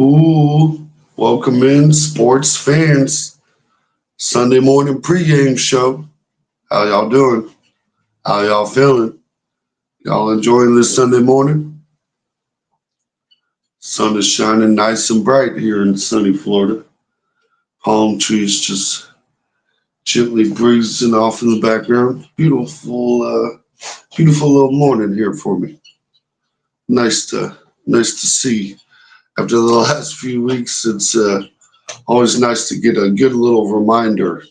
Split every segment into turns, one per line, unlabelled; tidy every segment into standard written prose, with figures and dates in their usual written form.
Ooh, welcome in, sports fans. Sunday morning pregame show. How y'all doing? How y'all feeling? Y'all enjoying this Sunday morning? Sun is shining nice and bright here in sunny Florida. Palm trees just gently breezing off in the background. Beautiful little morning here for me. Nice to see. After the last few weeks, it's always nice to get a good little reminder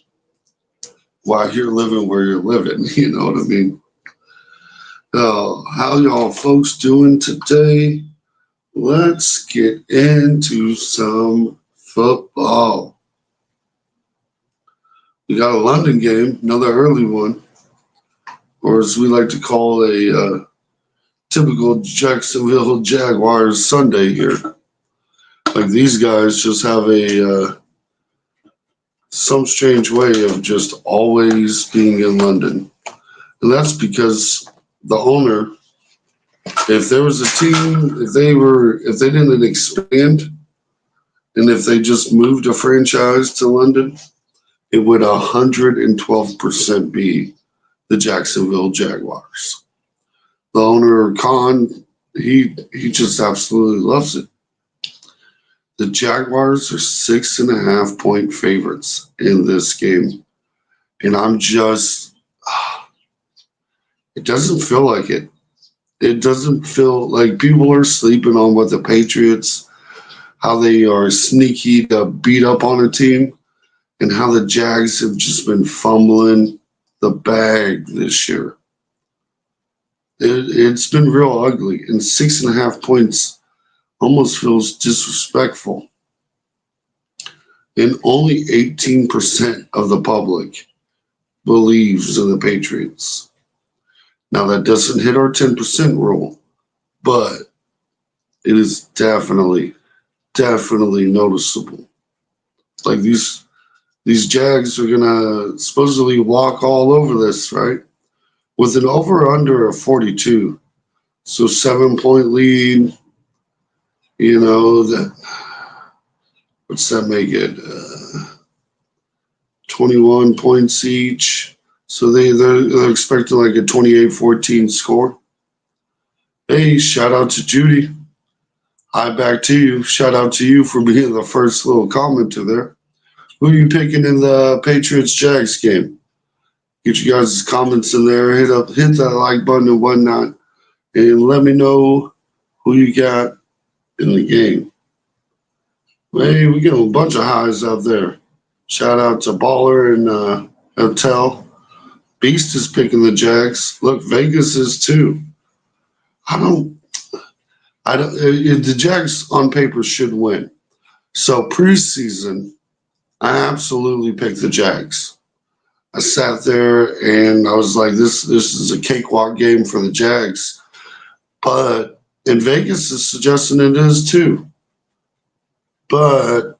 while you're living where you're living. You know what I mean? How y'all folks doing today? Let's get into some football. We got a London game, another early one, or as we like to call a typical Jacksonville Jaguars Sunday here. Like these guys just have a some strange way of just always being in London. And that's because the owner, if there was a team, if they didn't expand and if they just moved a franchise to London, it would 112% be the Jacksonville Jaguars. The owner, Khan, he just absolutely loves it. The Jaguars are 6.5-point favorites in this game. And it doesn't feel like it. It doesn't feel like people are sleeping on what the Patriots, how they are sneaky to beat up on a team, and how the Jags have just been fumbling the bag this year. It's been real ugly, and 6.5 points almost feels disrespectful. And only 18% of the public believes in the Patriots. Now, that doesn't hit our 10% rule, but it is definitely noticeable. Like these Jags are going to supposedly walk all over this, right? With an over-under of 42. So 7-point lead, what's that make it? 21 points each. So they're expecting like a 28-14 score. Hey, shout out to Judy. Hi, back to you. Shout out to you for being the first little commenter there. Who are you picking in the Patriots-Jags game? Get you guys' comments in there. Hit that like button and whatnot. And let me know who you got in the game. Hey, we get a bunch of highs out there. Shout out to Baller and Hotel. Beast is picking the Jags. Look, Vegas is too. The Jags on paper should win. So preseason, I absolutely picked the Jags. I sat there and I was like, this is a cakewalk game for the Jags. But in Vegas is suggesting it is too. But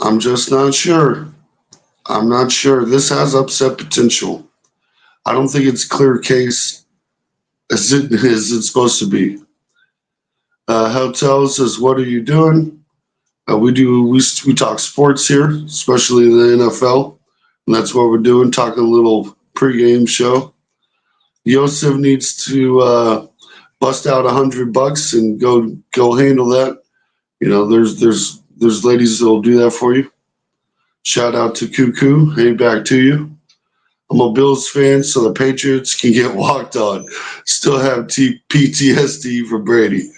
I'm just not sure. I'm not sure. This has upset potential. I don't think it's clear case as it's supposed to be. Hotel says, "What are you doing?" We talk sports here, especially the NFL, and that's what we're doing. Talking a little pregame show. Yosef needs to bust out $100 and go handle that. There's ladies that'll do that for you. Shout out to Cuckoo. Hey, back to you. I'm a Bills fan, so the Patriots can get walked on. Still have PTSD for Brady.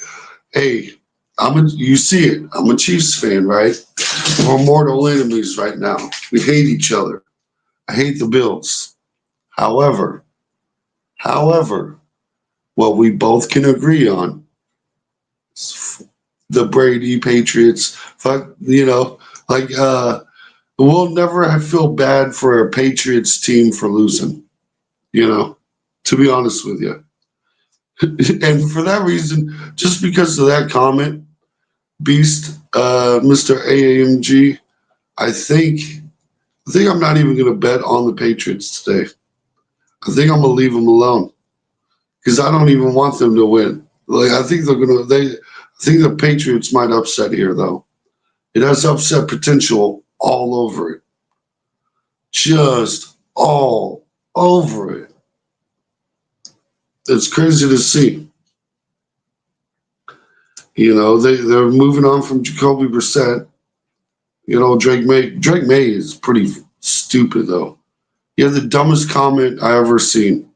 Hey, you see it. I'm a Chiefs fan, right? We're mortal enemies right now. We hate each other. I hate the Bills. However, what we both can agree on is the Brady Patriots. We'll never feel bad for a Patriots team for losing, to be honest with you. And for that reason, just because of that comment, Beast, Mr. AAMG, I think I'm not even going to bet on the Patriots today. I think I'm going to leave them alone because I don't even want them to win. Like I think I think the Patriots might upset here though. It has upset potential all over it. Just all over it. It's crazy to see. They're moving on from Jacoby Brissett. Drake May is pretty stupid though. He had the dumbest comment I ever seen.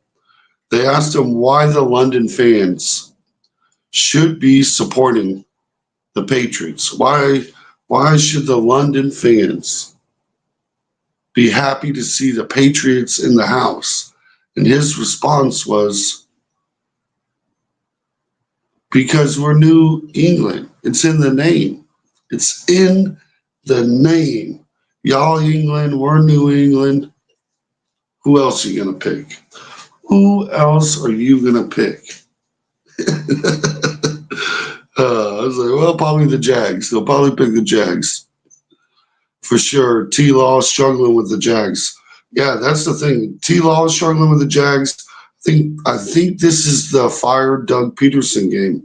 They asked him why the London fans should be supporting the Patriots. Why should the London fans be happy to see the Patriots in the house? And his response was, because we're New England. It's in the name. It's in the name. Y'all England, we're New England. Who else are you going to pick? Who else are you going to pick? I was like, well, probably the Jags. They'll probably pick the Jags. For sure. T-Law struggling with the Jags. Yeah, that's the thing. T-Law is struggling with the Jags. I think this is the fire Doug Peterson game.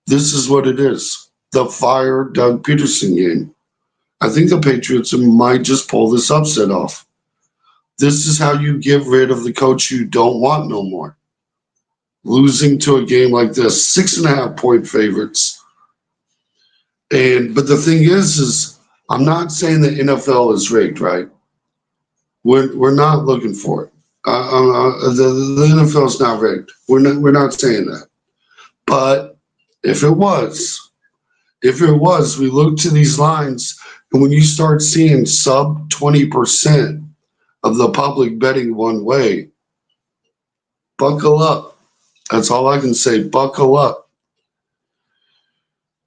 This is what it is. The fire Doug Peterson game. I think the Patriots might just pull this upset off. This is how you get rid of the coach you don't want no more. Losing to a game like this, 6.5 point favorites. But the thing is I'm not saying the NFL is rigged, right? We're not looking for it. The NFL is not rigged. We're not saying that. But if it was, we look to these lines, and when you start seeing sub 20% of the public betting one way, buckle up. That's all I can say. Buckle up.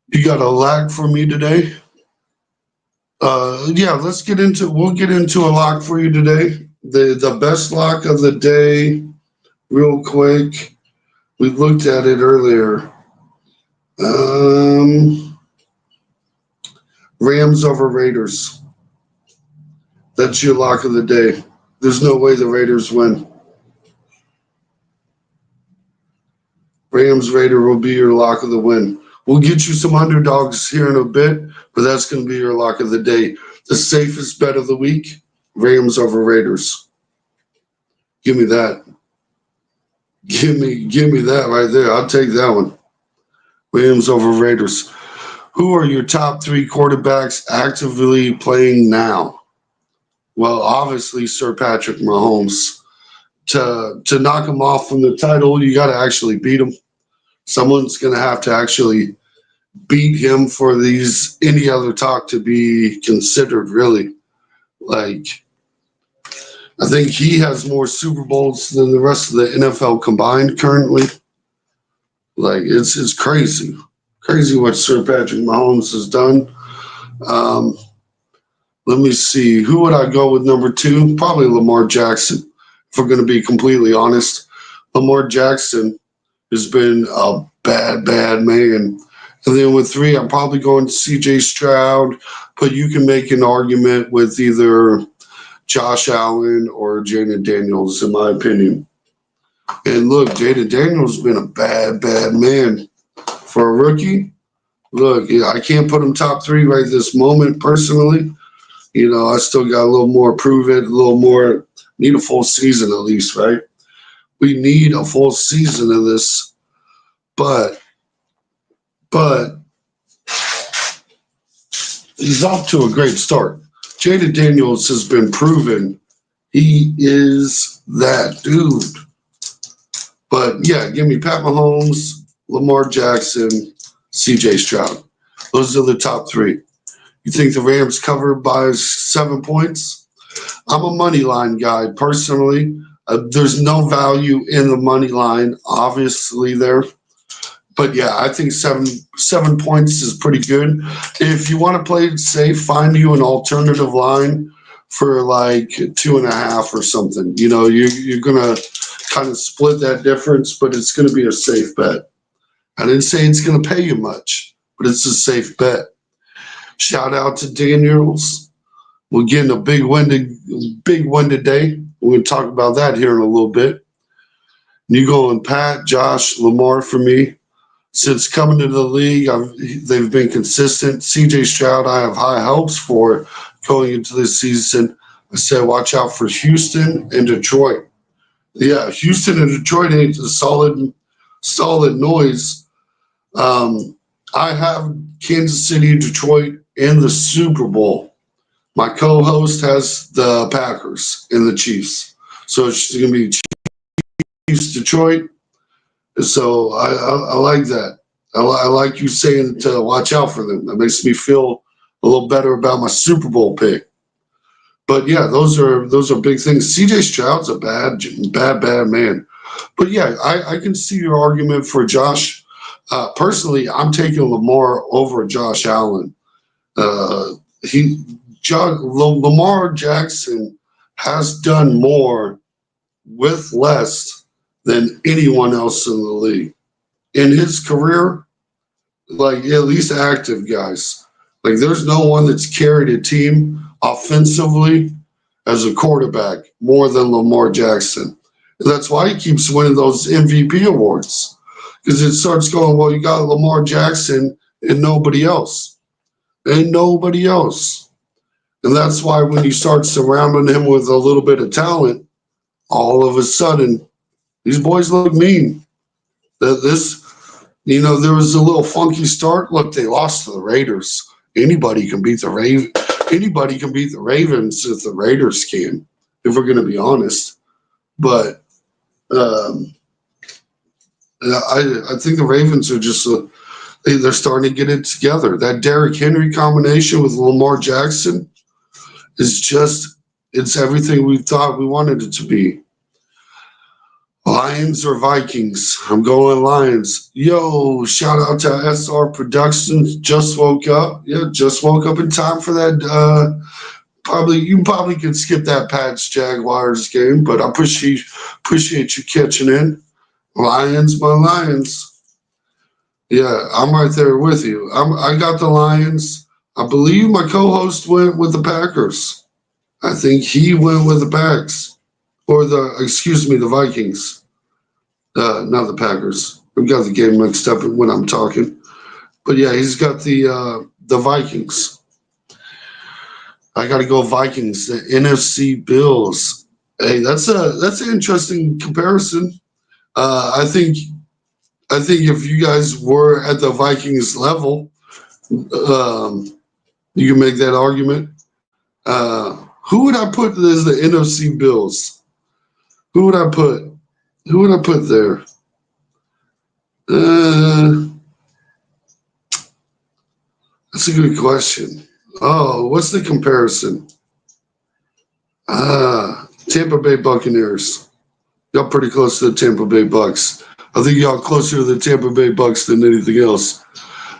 You got a lag for me today? We'll get into a lock for you today. The best lock of the day, real quick. We looked at it earlier. Rams over Raiders. That's your lock of the day. There's no way the Raiders win. Raider will be your lock of the win. We'll get you some underdogs here in a bit, but that's going to be your lock of the day. The safest bet of the week, Rams over Raiders. Give me that. Give me that right there. I'll take that one. Rams over Raiders. Who are your top 3 quarterbacks actively playing now? Well, obviously, Sir Patrick Mahomes. To knock him off from the title, you got to actually beat him. Someone's going to have to actually beat him for any other talk to be considered, really. Like, I think he has more Super Bowls than the rest of the NFL combined currently. Like, it's crazy. Crazy what Sir Patrick Mahomes has done. Let me see. Who would I go with number 2? Probably Lamar Jackson, if we're going to be completely honest. Lamar Jackson has been a bad man. And then with 3, I'm probably going to C.J. Stroud, but you can make an argument with either Josh Allen or Jaden Daniels, in my opinion. And look, Jaden Daniels has been a bad man. For a rookie, look, I can't put him top 3 right this moment personally. I still got a little more prove it, a little more, need a full season at least, right? We need a full season of this. But he's off to a great start. Jaden Daniels has been proven he is that dude. But yeah, give me Pat Mahomes, Lamar Jackson, C.J. Stroud. Those are the top 3. You think the Rams cover by 7 points? I'm a money line guy personally. There's no value in the money line, obviously there. But yeah, I think 7 points is pretty good. If you want to play it safe, find you an alternative line for like 2.5 or something. You're gonna kind of split that difference, but it's gonna be a safe bet. I didn't say it's gonna pay you much, but it's a safe bet. Shout out to Daniels. We're getting a big win today. We're gonna talk about that here in a little bit. You going Pat, Josh, Lamar for me. Since coming to the league, they've been consistent. C.J. Stroud, I have high hopes for going into this season. I said, watch out for Houston and Detroit. Yeah, Houston and Detroit ain't a solid noise. I have Kansas City, Detroit in the Super Bowl. My co-host has the Packers and the Chiefs. So it's going to be Chiefs, Detroit. So I like that. I like you saying to watch out for them. That makes me feel a little better about my Super Bowl pick. But yeah, those are big things. CJ Stroud's a bad man. But yeah, I can see your argument for Josh. Personally, I'm taking Lamar over Josh Allen. Uh, Lamar Jackson has done more with less than anyone else in the league. In his career, like at least active guys, like there's no one that's carried a team offensively as a quarterback more than Lamar Jackson. And that's why he keeps winning those MVP awards because it starts going, well, you got Lamar Jackson and nobody else. Ain't nobody else. And that's why when you start surrounding him with a little bit of talent, all of a sudden, these boys look mean. There was a little funky start. Look, they lost to the Raiders. Anybody can beat the Anybody can beat the Ravens if the Raiders can, if we're going to be honest. But I think the Ravens are just they're starting to get it together. That Derrick Henry combination with Lamar Jackson it's everything we thought we wanted it to be. Lions or Vikings? I'm going Lions. Yo, shout out to SR Productions. Just woke up. Yeah, just woke up in time for that. You probably could skip that Pats-Jaguars game, but I appreciate you catching in. Lions, my Lions. Yeah, I'm right there with you. I got the Lions. I believe my co-host went with the Packers. I think he went with the Packs. Or the Vikings. Not the Packers. I've got the game mixed up when I'm talking. But yeah, he's got the Vikings. I got to go Vikings. The NFC Bills. Hey, that's an interesting comparison. I think if you guys were at the Vikings level, you can make that argument. Who would I put as the NFC Bills? Who would I put? Who would I put there? That's a good question. Oh, what's the comparison? Tampa Bay Buccaneers. Y'all pretty close to the Tampa Bay Bucks. I think y'all closer to the Tampa Bay Bucks than anything else.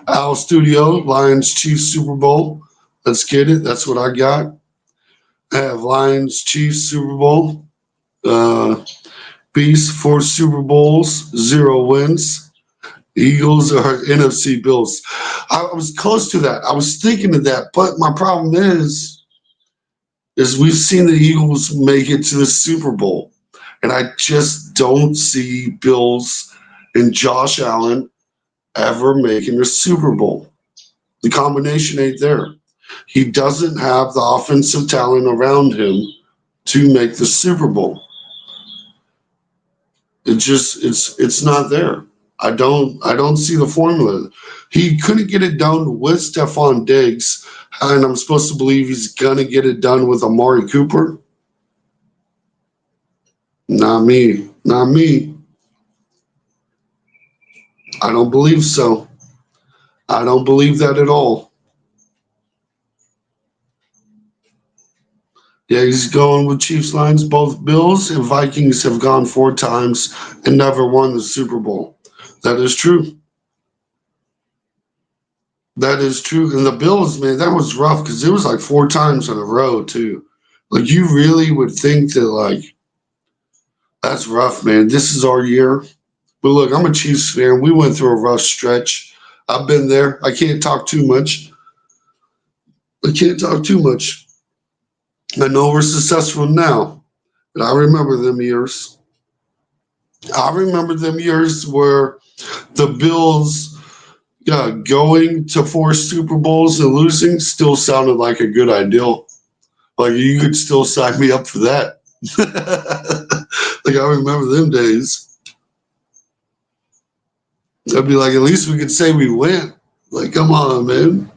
Al Studio, Lions Chiefs Super Bowl. Let's get it. That's what I got. I have Lions Chiefs Super Bowl. Beast 4 Super Bowls, 0 wins. Eagles are NFC Bills. I was close to that. I was thinking of that, but my problem is we've seen the Eagles make it to the Super Bowl, and I just don't see Bills and Josh Allen ever making a Super Bowl. The combination ain't there. He doesn't have the offensive talent around him to make the Super Bowl. It's not there. I don't see the formula. He couldn't get it done with Stephon Diggs, and I'm supposed to believe he's gonna get it done with Amari Cooper. Not me. Not me. I don't believe so. I don't believe that at all. Yeah, he's going with Chiefs Lions. Both Bills and Vikings have gone 4 times and never won the Super Bowl. That is true. That is true. And the Bills, man, that was rough because it was like 4 times in a row, too. Like, you really would think that, like, that's rough, man. This is our year. But look, I'm a Chiefs fan. We went through a rough stretch. I've been there. I can't talk too much. I know we're successful now, but I remember them years. I remember them years where the Bills going to 4 Super Bowls and losing still sounded like a good ideal. Like you could still sign me up for that. Like I remember them days. I'd be like, at least we could say we went. Like, come on, man.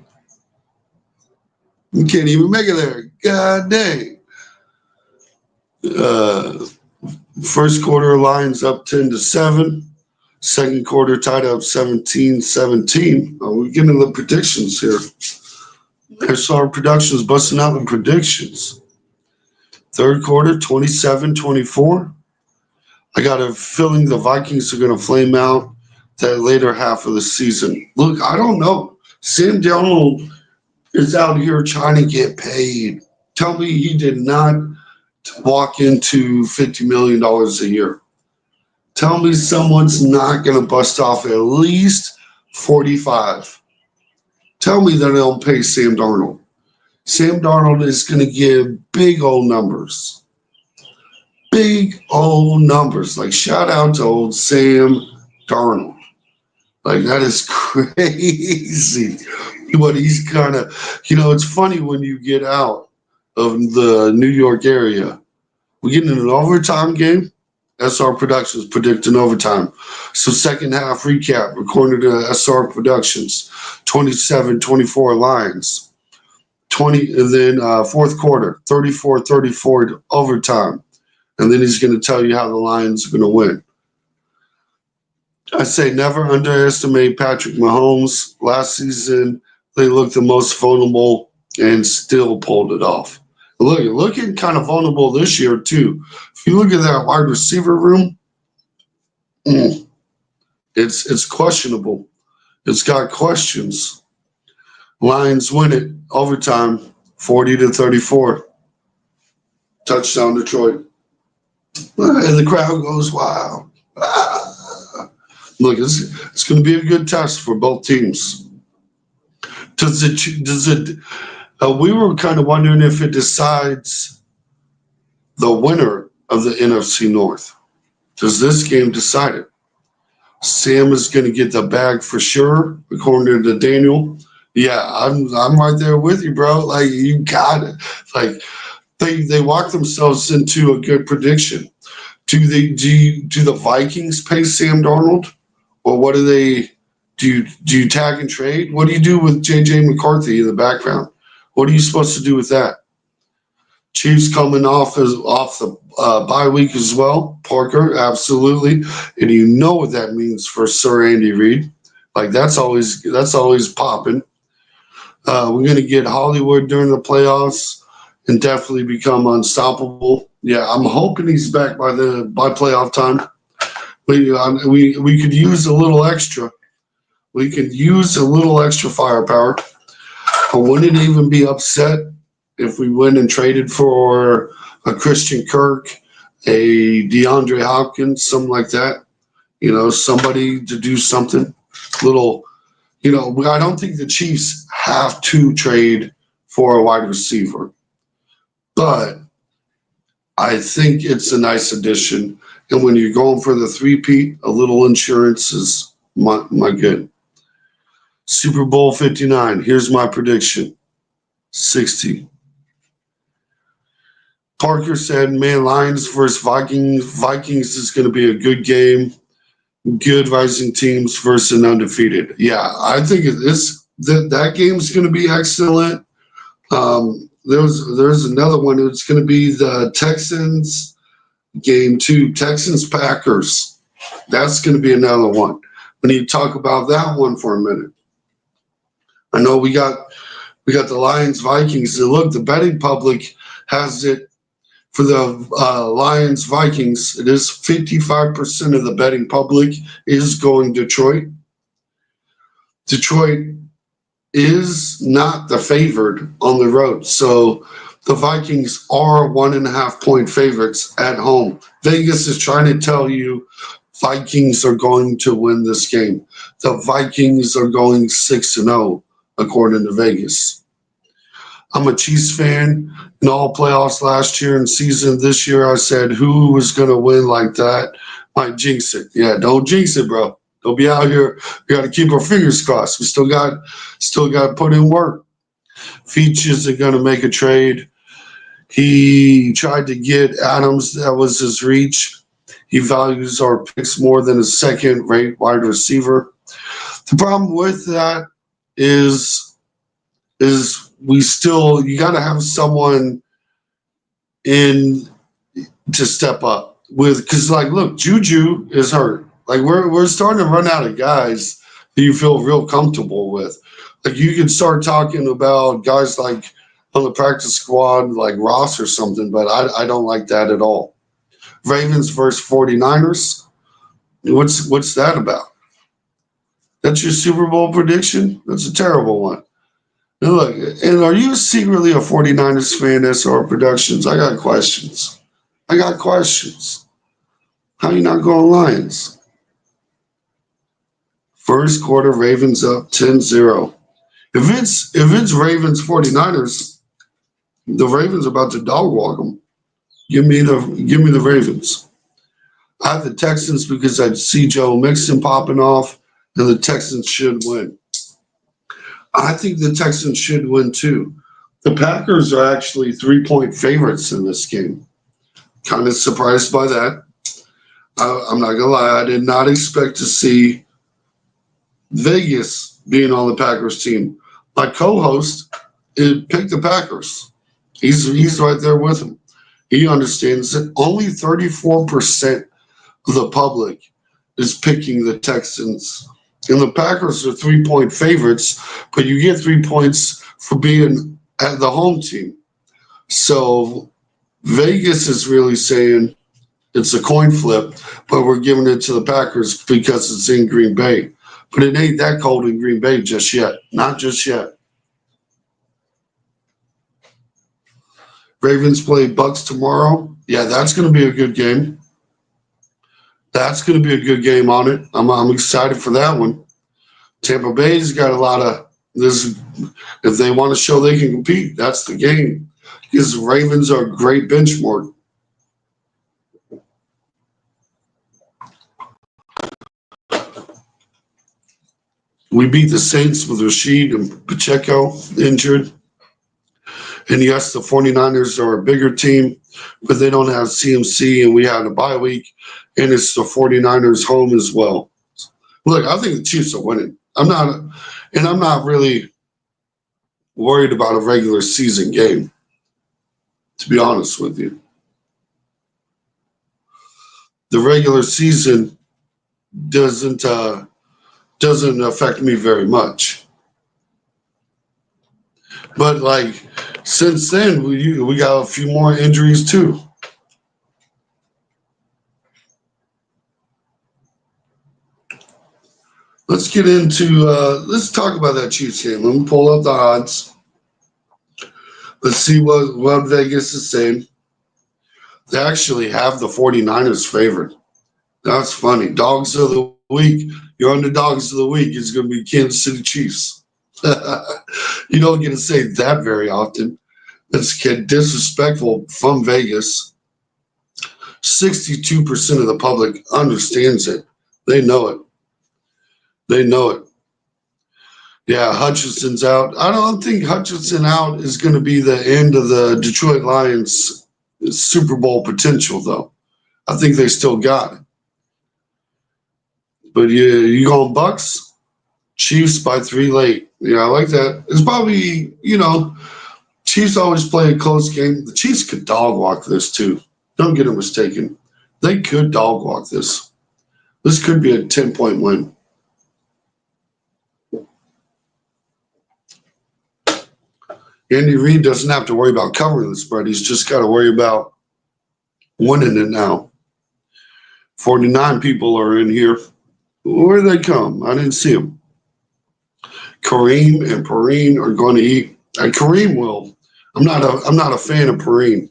You can't even make it there. God dang. Uh, First quarter lines up 10-7. Second quarter tied up 17-17. We're getting the predictions here. SR Productions busting out the predictions. Third quarter 27-24. I got a feeling the Vikings are going to flame out that later half of the season. Look, I don't know. Sam Darnold is out here trying to get paid. Tell me he did not walk into $50 million a year. Tell me someone's not going to bust off at least 45. Tell me that they don't pay Sam Darnold. Sam Darnold is going to give big old numbers. Big old numbers. Like, shout out to old Sam Darnold. Like, that is crazy. But he's kind of, it's funny when you get out of the New York area. We get in an overtime game. SR Productions predicting overtime. So second half recap, according to SR Productions, 27-24 Lions. 20, and then fourth quarter, 34-34 overtime. And then he's going to tell you how the Lions are going to win. I say never underestimate Patrick Mahomes. Last season, they looked the most vulnerable and still pulled it off. Looking kind of vulnerable this year, too. If you look at that wide receiver room, it's questionable. It's got questions. Lions win it overtime, 40-34. Touchdown Detroit. And the crowd goes wild. Look, it's going to be a good test for both teams. Does it? We were kind of wondering if it decides the winner of the NFC North. Does this game decide it? Sam is going to get the bag for sure, according to Daniel. Yeah, I'm right there with you, bro. Like, you got it. Like, they walk themselves into a good prediction. Do the Vikings pay Sam Darnold, or what do they do? Do you tag and trade? What do you do with JJ McCarthy in the background? What are you supposed to do with that? Chiefs coming off the bye week as well. Parker, absolutely, and you know what that means for Sir Andy Reid. Like that's always popping. We're going to get Hollywood during the playoffs and definitely become unstoppable. Yeah, I'm hoping he's back by playoff time. We could use a little extra. We could use a little extra firepower. I wouldn't even be upset if we went and traded for a Christian Kirk, a DeAndre Hopkins, something like that. Somebody to do something. Little, I don't think the Chiefs have to trade for a wide receiver. But I think it's a nice addition. And when you're going for the three-peat, a little insurance is my good. Super Bowl 59. Here's my prediction. 60. Parker said, man, Lions versus Vikings. Vikings is going to be a good game. Good rising teams versus an undefeated. Yeah, I think that game's going to be excellent. There's another one. It's going to be the Texans game too. Texans-Packers. That's going to be another one. We need to talk about that one for a minute. I know we got the Lions-Vikings. And look, the betting public has it for the Lions-Vikings. It is 55% of the betting public is going Detroit. Detroit is not the favored on the road. So the Vikings are 1.5 point favorites at home. Vegas is trying to tell you Vikings are going to win this game. The Vikings are going 6-0, according to Vegas. I'm a Chiefs fan. In all playoffs last year and season this year, I said who was going to win like that. Might jinx it. Yeah, don't jinx it, bro. Don't be out here. We got to keep our fingers crossed. We still got to put in work. Feach isn't going to make a trade. He tried to get Adams. That was his reach. He values our picks more than a second-rate wide receiver. The problem with that is we still you got to have someone in to step up with because look, Juju is hurt. We're starting to run out of guys that you feel real comfortable with. Like you can start talking about guys like on the practice squad like Ross or something, but I don't like that at all. Ravens versus 49ers. What's that about? That's your Super Bowl prediction? That's a terrible one. And look, and are you secretly a 49ers fan, SR Productions? I got questions. How you not going Lions? First quarter, Ravens up 10-0. If it's Ravens 49ers, the Ravens are about to dog walk them. Give me the Ravens. I have the Texans because I see Joe Mixon popping off, and the Texans should win. I think the Texans should win too. The Packers are actually 3-point favorites in this game. Kind of surprised by that. I'm not gonna lie, I did not expect to see Vegas being on the Packers team. My co-host picked the Packers. He's right there with him. He understands that only 34% of the public is picking the Texans. And the Packers are 3-point favorites, but you get 3 points for being at the home team. So Vegas is really saying it's a coin flip, but we're giving it to the Packers because it's in Green Bay. But it ain't that cold in Green Bay just yet. Not just yet. Ravens play Bucks tomorrow. Yeah, that's going to be a good game. That's going to be a good game on it. I'm excited for that one. Tampa Bay's got a lot of this. If they want to show they can compete, that's the game. Because the Ravens are a great benchmark. We beat the Saints with Rashid and Pacheco injured. And yes, the 49ers are a bigger team, but they don't have CMC, and we had a bye week, and it's the 49ers home as well. Look, I think the Chiefs are winning. I'm not really worried about a regular season game, to be honest with you. The regular season doesn't affect me very much. But since then, we got a few more injuries too. Let's get into let's talk about that Chiefs game. Let me pull up the odds. Let's see what Vegas is saying. They actually have the 49ers favored. That's funny. Dogs of the week. Your underdogs of the week is going to be Kansas City Chiefs. You don't get to say that very often. That's disrespectful from Vegas. 62% of the public understands it. They know it. Yeah, Hutchinson's out. I don't think Hutchinson out is going to be the end of the Detroit Lions' Super Bowl potential, though. I think they still got it. But you going Bucks? Chiefs by 3 late. Yeah, I like that. It's probably, Chiefs always play a close game. The Chiefs could dog walk this too. Don't get it mistaken. They could dog walk this. This could be a 10-point win. Andy Reid doesn't have to worry about covering the spread. He's just got to worry about winning it now. 49 people are in here. Where did they come? I didn't see them. Kareem and Perrine are going to eat. And Kareem will. I'm not a fan of Perrine.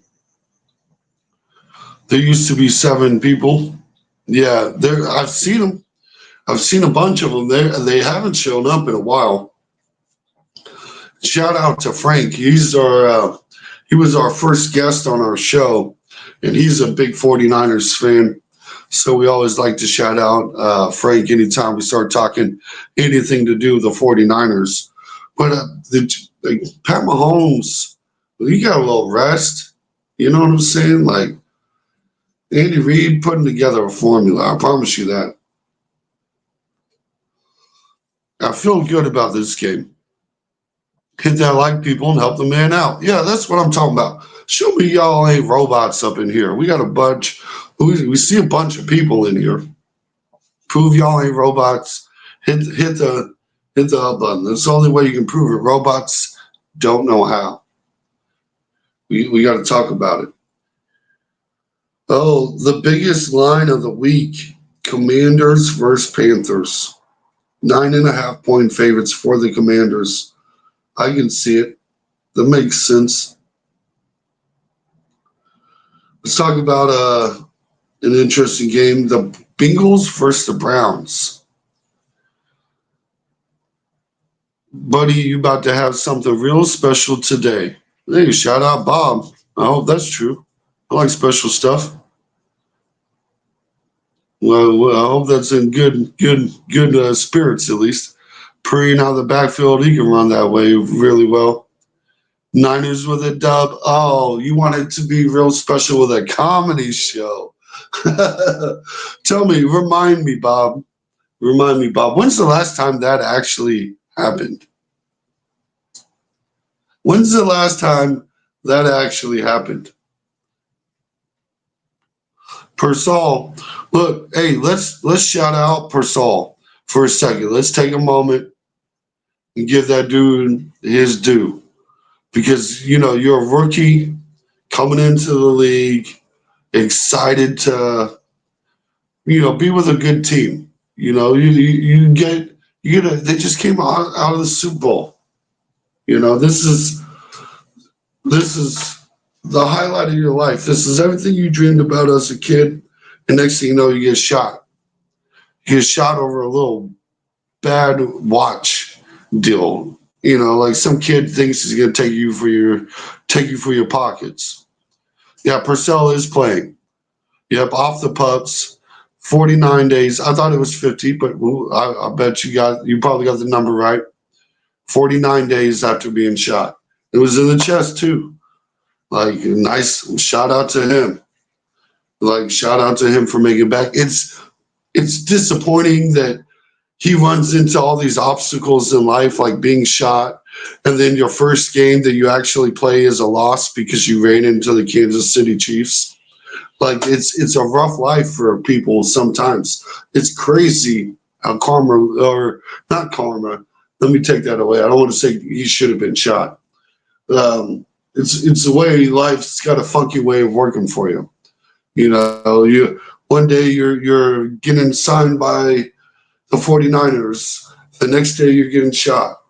There used to be 7 people. Yeah, I've seen them. I've seen a bunch of them. They haven't shown up in a while. Shout out to Frank. He was our first guest on our show, and he's a big 49ers fan. So we always like to shout out Frank anytime we start talking anything to do with the 49ers. But like Pat Mahomes, he got a little rest. You know what I'm saying? Like Andy Reid putting together a formula. I promise you that. I feel good about this game. Hit that like people and help the man out. Yeah, that's what I'm talking about. Show me y'all ain't robots up in here. We got a bunch. We see a bunch of people in here. Prove y'all ain't robots. Hit the up button. That's the only way you can prove it. Robots don't know how. We got to talk about it. Oh, the biggest line of the week: Commanders versus Panthers. 9.5 point favorites for the Commanders. I can see it. That makes sense. Let's talk about an interesting game: the Bengals versus the Browns. Buddy, you about to have something real special today. Hey, shout out Bob. I hope that's true. I like special stuff. Well, I hope that's in good spirits at least. Praying out of the backfield, he can run that way really well. Niners with a dub. Oh, you want it to be real special with a comedy show. Tell me, remind me, Bob. Remind me, Bob. When's the last time that actually happened? When's the last time that actually happened? Pearsall. Look, hey, let's shout out Pearsall for a second. Let's take a moment and give that dude his due. Because, you're a rookie coming into the league, excited to, be with a good team. They just came out of the Super Bowl. This is the highlight of your life. This is everything you dreamed about as a kid. And next thing you know, you get shot. You get shot over a little bad watch deal. Like some kid thinks he's gonna take you for your pockets. Yeah, Purcell is playing. Yep, off the pups. 49 days. I thought it was 50, but I bet you probably got the number right. 49 days after being shot. It was in the chest too. Like nice shout out to him. Like shout out to him for making it back. It's disappointing that he runs into all these obstacles in life, like being shot, and then your first game that you actually play is a loss because you ran into the Kansas City Chiefs. Like it's a rough life for people sometimes. It's crazy how karma, or not karma. Let me take that away. I don't want to say he should have been shot. It's the way life's got a funky way of working for you. You one day you're getting signed by the 49ers. The next day you're getting shot.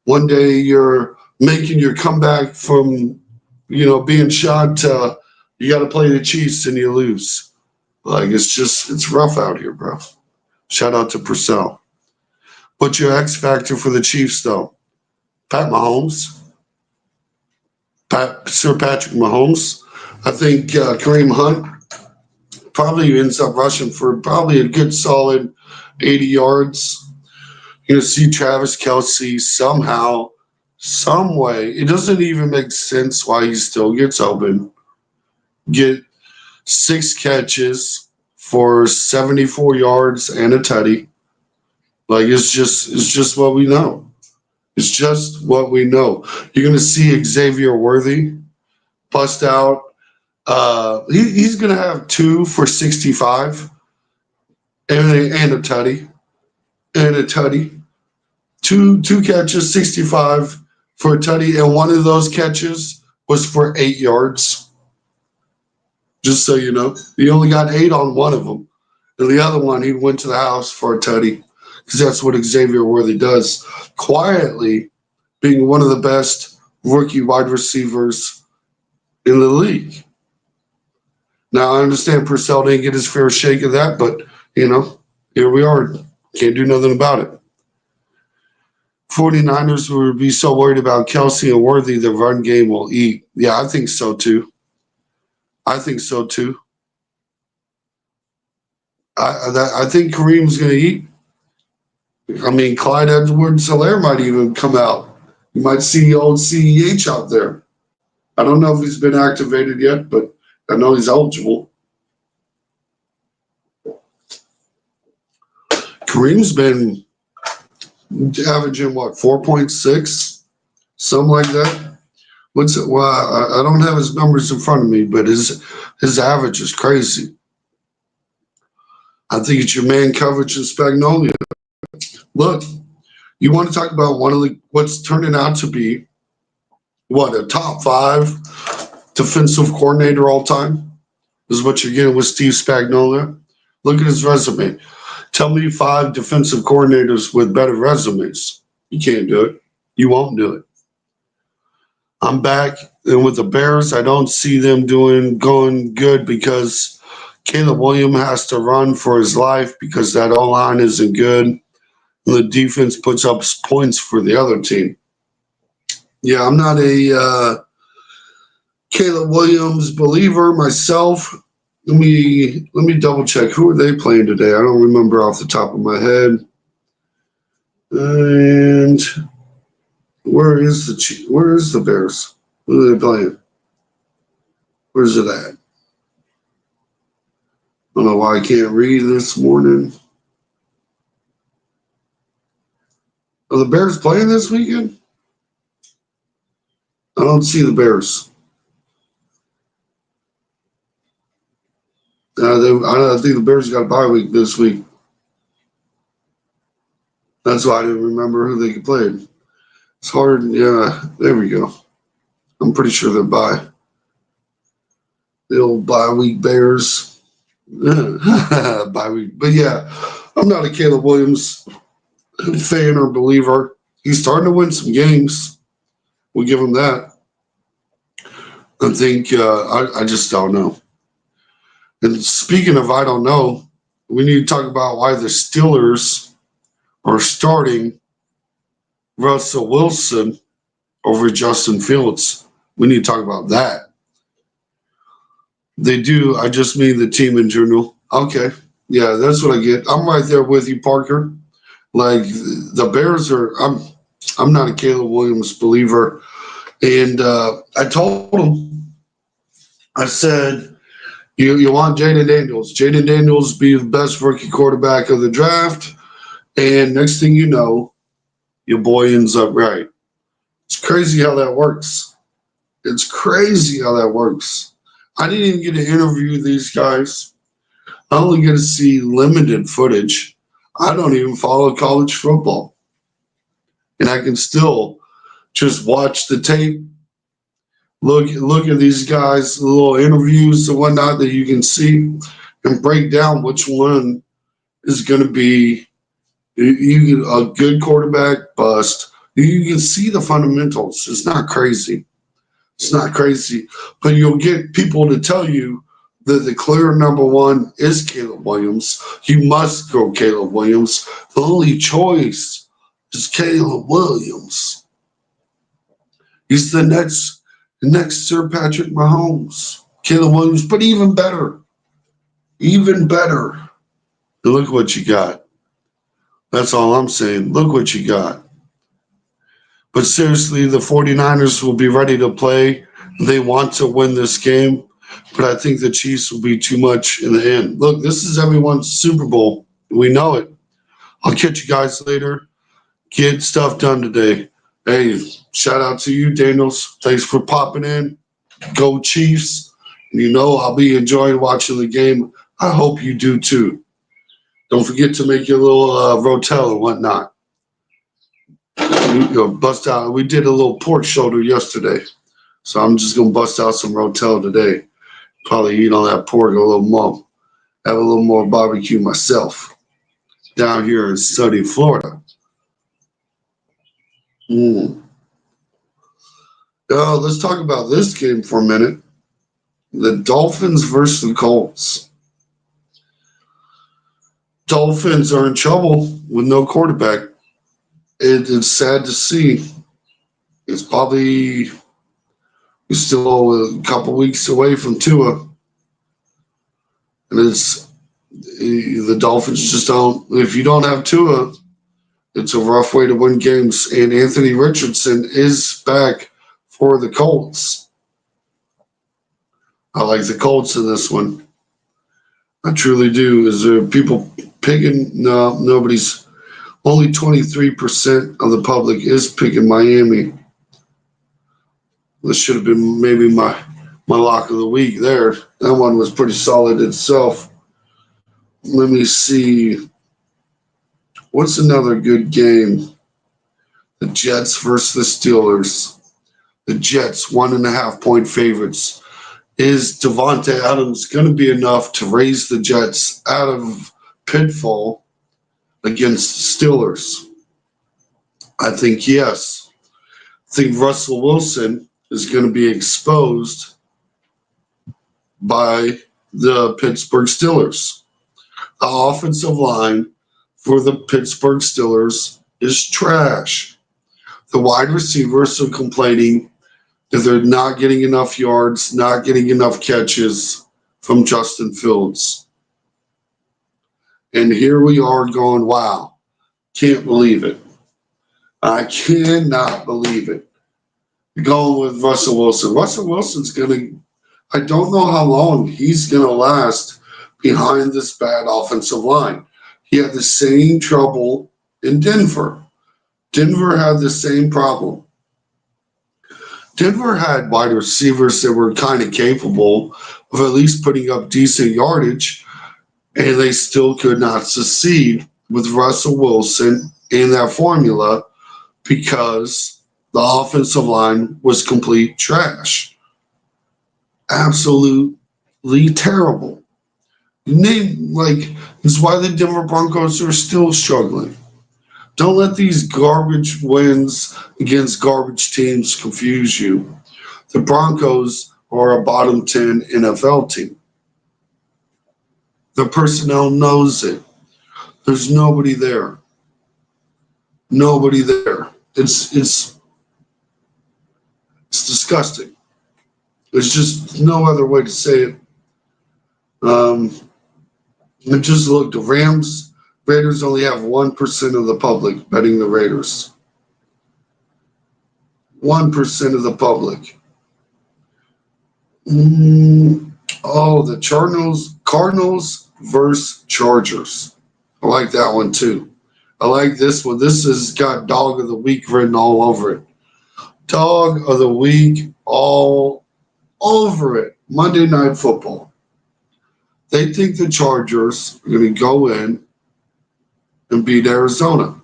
One day you're making your comeback from, being shot to you got to play the Chiefs and you lose. Like it's rough out here, bro. Shout out to Purcell. What's your X factor for the Chiefs though? Pat Mahomes. Sir Patrick Mahomes. I think Kareem Hunt probably ends up rushing for probably a good solid 80 yards. You're going to see Travis Kelce somehow, some way. It doesn't even make sense why he still gets open. Get 6 catches for 74 yards and a tutty. Like it's just what we know. It's just what we know. You're going to see Xavier Worthy bust out. He's going to have 2 for 65 and a tutty. And a tutty. Two catches, 65 for a tutty, and one of those catches was for 8 yards. Just so you know, he only got 8 on one of them, and the other one he went to the house for a tutty, because that's what Xavier Worthy does, quietly being one of the best rookie wide receivers in the league. Now I understand Purcell didn't get his fair shake of that, but here we are. Can't do nothing about it. 49ers would be so worried about Kelce and Worthy, the run game will eat. Yeah, I think so too. I think Kareem's going to eat. I mean, Clyde Edwards-Helaire might even come out. You might see old CEH out there. I don't know if he's been activated yet, but I know he's eligible. Kareem's been averaging, 4.6? Something like that. Well, I don't have his numbers in front of me, but his average is crazy. I think it's your man coverage and Spagnolia. Look, you want to talk about what's turning out to be a top 5 defensive coordinator all time? This is what you're getting with Steve Spagnuolo. Look at his resume. Tell me 5 defensive coordinators with better resumes. You can't do it. You won't do it. I'm back, and with the Bears, I don't see them going good because Caleb Williams has to run for his life because that O-line isn't good. And the defense puts up points for the other team. Yeah, I'm not a Caleb Williams believer myself. Let me double check. Who are they playing today? I don't remember off the top of my head. And where is the Bears? Who are they playing? Where's it at? I don't know why I can't read this morning. Are the Bears playing this weekend? I don't see the Bears. I think the Bears got a bye week this week. That's why I didn't remember who they played. It's hard. Yeah, there we go. I'm pretty sure they're bye. The old bye week Bears. Bye week. But yeah, I'm not a Caleb Williams fan or believer. He's starting to win some games. We'll give him that. I think I just don't know. And speaking of I don't know, we need to talk about why the Steelers are starting Russell Wilson over Justin Fields. We need to talk about that. They do. I just mean the team in general. Okay. Yeah, that's what I get. I'm right there with you, Parker. Like the Bears are. I'm not a Caleb Williams believer, and I told him. I said, you want Jaden Daniels. Jaden Daniels be the best rookie quarterback of the draft. And next thing you know, your boy ends up right. It's crazy how that works. It's crazy how that works. I didn't even get to interview these guys. I only get to see limited footage. I don't even follow college football. And I can still just watch the tape. Look at these guys, little interviews and whatnot that you can see and break down which one is going to be a good quarterback bust. You can see the fundamentals. It's not crazy. It's not crazy. But you'll get people to tell you that the clear number 1 is Caleb Williams. You must go Caleb Williams. The only choice is Caleb Williams. He's the next Sir Patrick Mahomes, Caleb Williams, but even better. Even better. And look what you got. That's all I'm saying. Look what you got. But seriously, the 49ers will be ready to play. They want to win this game, but I think the Chiefs will be too much in the end. Look, this is everyone's Super Bowl. We know it. I'll catch you guys later. Get stuff done today. Hey, shout out to you, Daniels. Thanks for popping in. Go Chiefs. You know I'll be enjoying watching the game. I hope you do too. Don't forget to make your little rotel and whatnot. Bust out. We did a little pork shoulder yesterday, so I'm just gonna bust out some rotel today. Probably eat on that pork a little more. Have a little more barbecue myself down here in sunny Florida. Let's talk about this game for a minute. The Dolphins versus the Colts. Dolphins are in trouble with no quarterback. It's sad to see. It's probably still a couple weeks away from Tua. And it's The Dolphins just don't. If you don't have Tua, it's a rough way to win games. And Anthony Richardson is back for the Colts. I like the Colts in this one. I truly do. Is there people picking? No, nobody's. Only 23% of the public is picking Miami. This should have been maybe my lock of the week there. That one was pretty solid itself. Let me see. What's another good game? The Jets versus the Steelers. The Jets, 1.5-point favorites. Is Devontae Adams going to be enough to raise the Jets out of pitfall against the Steelers? I think yes. I think Russell Wilson is going to be exposed by the Pittsburgh Steelers. The offensive line for the Pittsburgh Steelers is trash. The wide receivers are complaining that they're not getting enough yards, not getting enough catches from Justin Fields. And here we are going, wow, can't believe it. I cannot believe it. Going with Russell Wilson. Russell Wilson's going to, I don't know how long he's going to last behind this bad offensive line. He had the same trouble in Denver. Denver had the same problem. Denver had wide receivers that were kind of capable of at least putting up decent yardage, and they still could not succeed with Russell Wilson in that formula because the offensive line was complete trash. Absolutely terrible. It's why the Denver Broncos are still struggling. Don't let these garbage wins against garbage teams confuse you. The Broncos are a bottom 10 NFL team. The personnel knows it. There's nobody there. Nobody there. It's disgusting. There's just no other way to say it. And just look, the Raiders only have 1% of the public betting the Raiders. 1% of the public. The Cardinals versus Chargers. I like that one too. I like this one. This has got Dog of the Week written all over it. Dog of the Week all over it. Monday Night Football. They think the Chargers are going to go in and beat Arizona.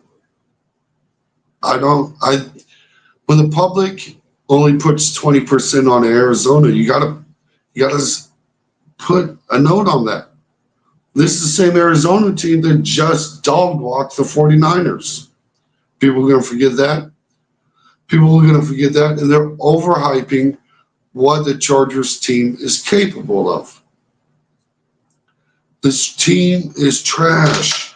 When the public only puts 20% on Arizona, you gotta put a note on that. This is the same Arizona team that just dog walked the 49ers. People are gonna forget that. People are gonna forget that, and they're overhyping what the Chargers team is capable of. This team is trash.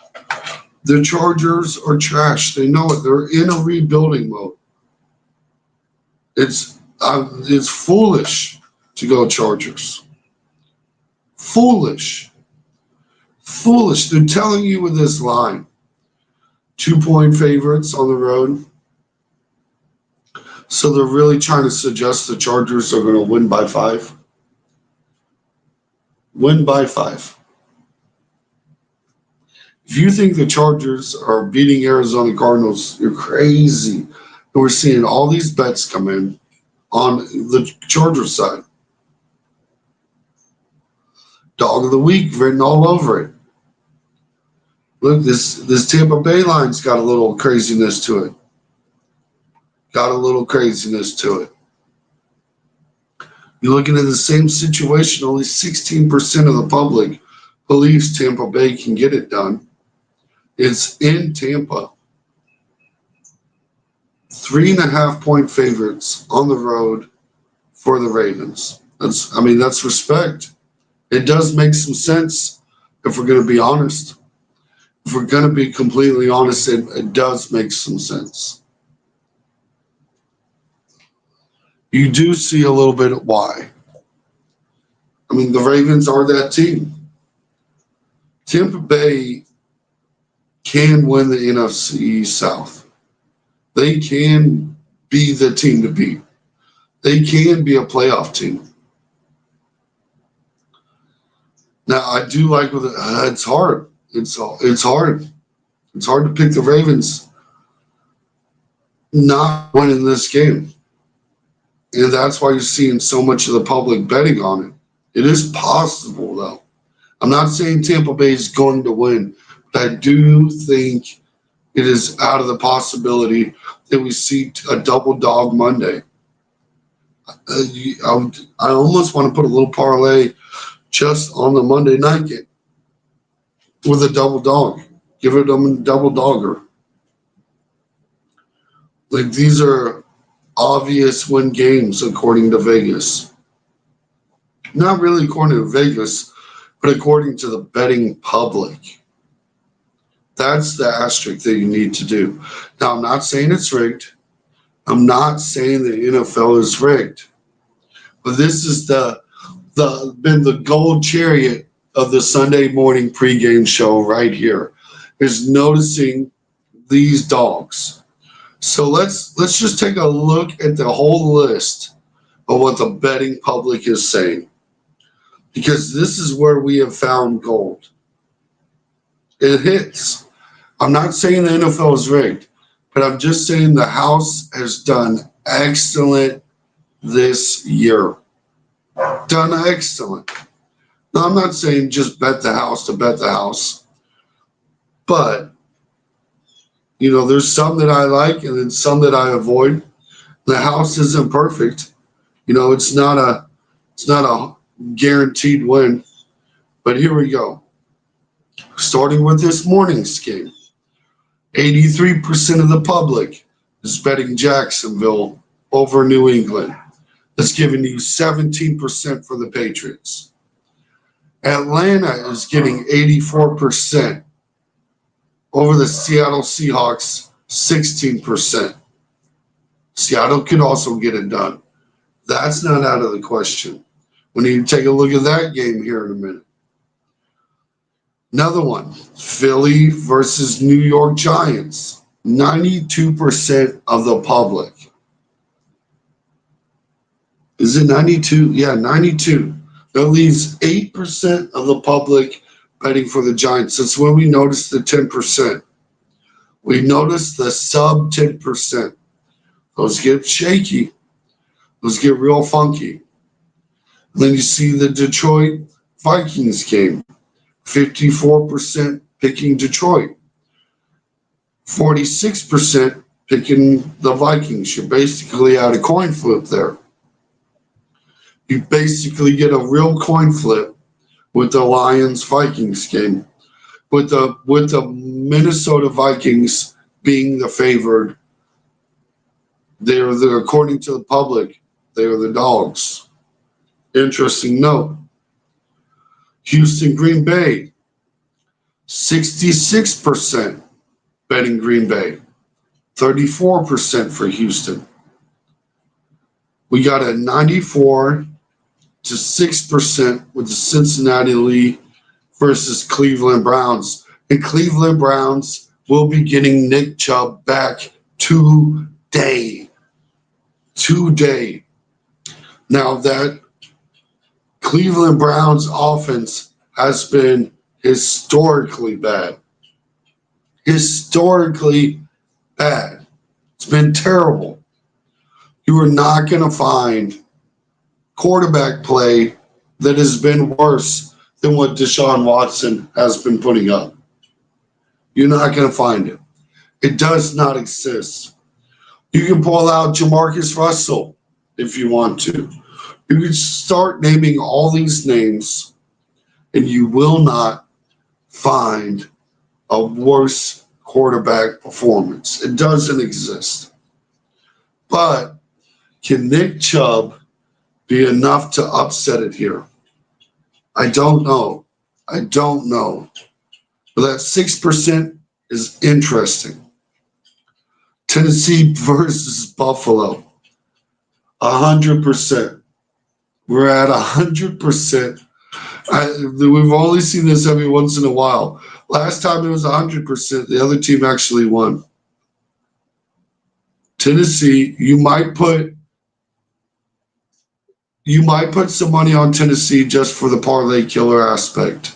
The Chargers are trash. They know it. They're in a rebuilding mode. It's foolish to go Chargers. Foolish. They're telling you with this line. 2-point favorites on the road. So they're really trying to suggest the Chargers are going to win by 5. Win by 5. If you think the Chargers are beating Arizona Cardinals, you're crazy. And we're seeing all these bets come in on the Chargers side. Dog of the Week written all over it. Look, this Tampa Bay line's got a little craziness to it. You're looking at the same situation. Only 16% of the public believes Tampa Bay can get it done. It's in Tampa. 3.5-point favorites on the road for the Ravens. That's respect. It does make some sense if we're going to be honest. If we're going to be completely honest, it does make some sense. You do see a little bit of why. The Ravens are that team. Tampa Bay can win the NFC South. They can be the team to beat. They can be a playoff team. Now, I do like with it. It's hard. It's hard. It's hard to pick the Ravens not winning this game. And that's why you're seeing so much of the public betting on it. It is possible, though. I'm not saying Tampa Bay is going to win, but I do think it is out of the possibility that we see a double dog Monday. I almost want to put a little parlay just on the Monday night game with a double dog. Give it a double dogger. Like these are obvious win games according to Vegas. Not really according to Vegas, but according to the betting public. That's the asterisk that you need to do. Now, I'm not saying it's rigged. I'm not saying the NFL is rigged. But this is been the gold chariot of the Sunday morning pregame show right here, is noticing these dogs. So let's just take a look at the whole list of what the betting public is saying, because this is where we have found gold. It hits. I'm not saying the NFL is rigged, but I'm just saying the house has done excellent this year. Done excellent. Now, I'm not saying just bet the house to bet the house, but there's some that I like and then some that I avoid. The house isn't perfect. It's not a guaranteed win. But here we go. Starting with this morning's game, 83% of the public is betting Jacksonville over New England. That's giving you 17% for the Patriots. Atlanta is getting 84% over the Seattle Seahawks, 16%. Seattle could also get it done. That's not out of the question. We need to take a look at that game here in a minute. Another one, Philly versus New York Giants, 92% of the public. Is it 92? Yeah, 92. That leaves 8% of the public betting for the Giants. That's when we noticed the 10%. We noticed the sub 10%. Those get shaky. Those get real funky. And then you see the Detroit Vikings game. 54% picking Detroit. 46% picking the Vikings. You're basically at a coin flip there. You basically get a real coin flip with the Lions-Vikings game, with the Minnesota Vikings being the favored. According to the public, they are the dogs. Interesting note. Houston, Green Bay, 66% betting Green Bay, 34% for Houston. We got a 94 to 6% with the Cincinnati versus Cleveland Browns. And Cleveland Browns will be getting Nick Chubb back today. Now that Cleveland Browns offense has been historically bad. Historically bad. It's been terrible. You are not going to find quarterback play that has been worse than what Deshaun Watson has been putting up. You're not going to find it. It does not exist. You can pull out Jamarcus Russell if you want to. You can start naming all these names, and you will not find a worse quarterback performance. It doesn't exist. But can Nick Chubb be enough to upset it here? I don't know. But that 6% is interesting. Tennessee versus Buffalo, 100%. We're at 100% We've only seen this every once in a while. Last time it was 100%. The other team actually won. Tennessee, you might put some money on Tennessee just for the parlay killer aspect.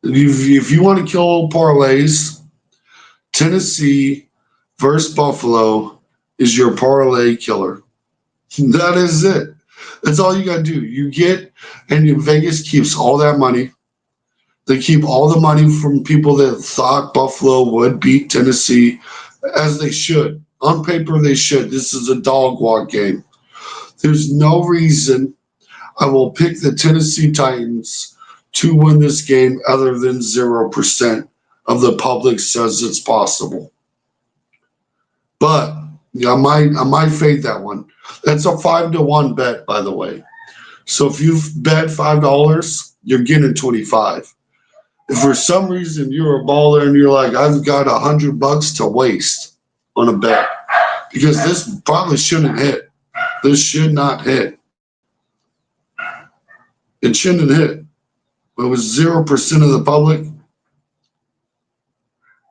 If you want to kill parlays, Tennessee versus Buffalo is your parlay killer. That is it. That's all you got to do. You get, and Vegas keeps all that money. They keep all the money from people that thought Buffalo would beat Tennessee, as they should. On paper, they should. This is a dog walk game. There's no reason I will pick the Tennessee Titans to win this game other than 0% of the public says it's possible. But I might fade that one. That's a 5-1 bet, by the way. So if you bet $5, you're getting 25. If for some reason you're a baller and you're like, I've got $100 to waste on a bet, because this probably shouldn't hit. This should not hit. It shouldn't hit. It was 0% of the public.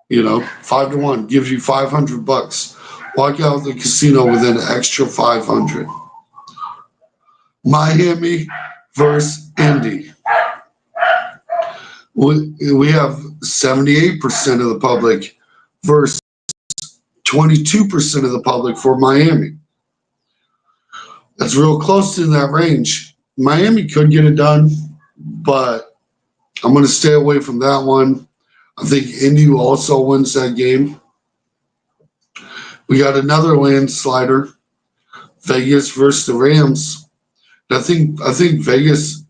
5-1 gives you $500. Walk out of the casino with an extra 500. Miami versus Indy. We have 78% of the public versus 22% of the public for Miami. That's real close to that range. Miami could get it done, but I'm going to stay away from that one. I think Indy also wins that game. We got another landslider, Vegas versus the Rams. I think Vegas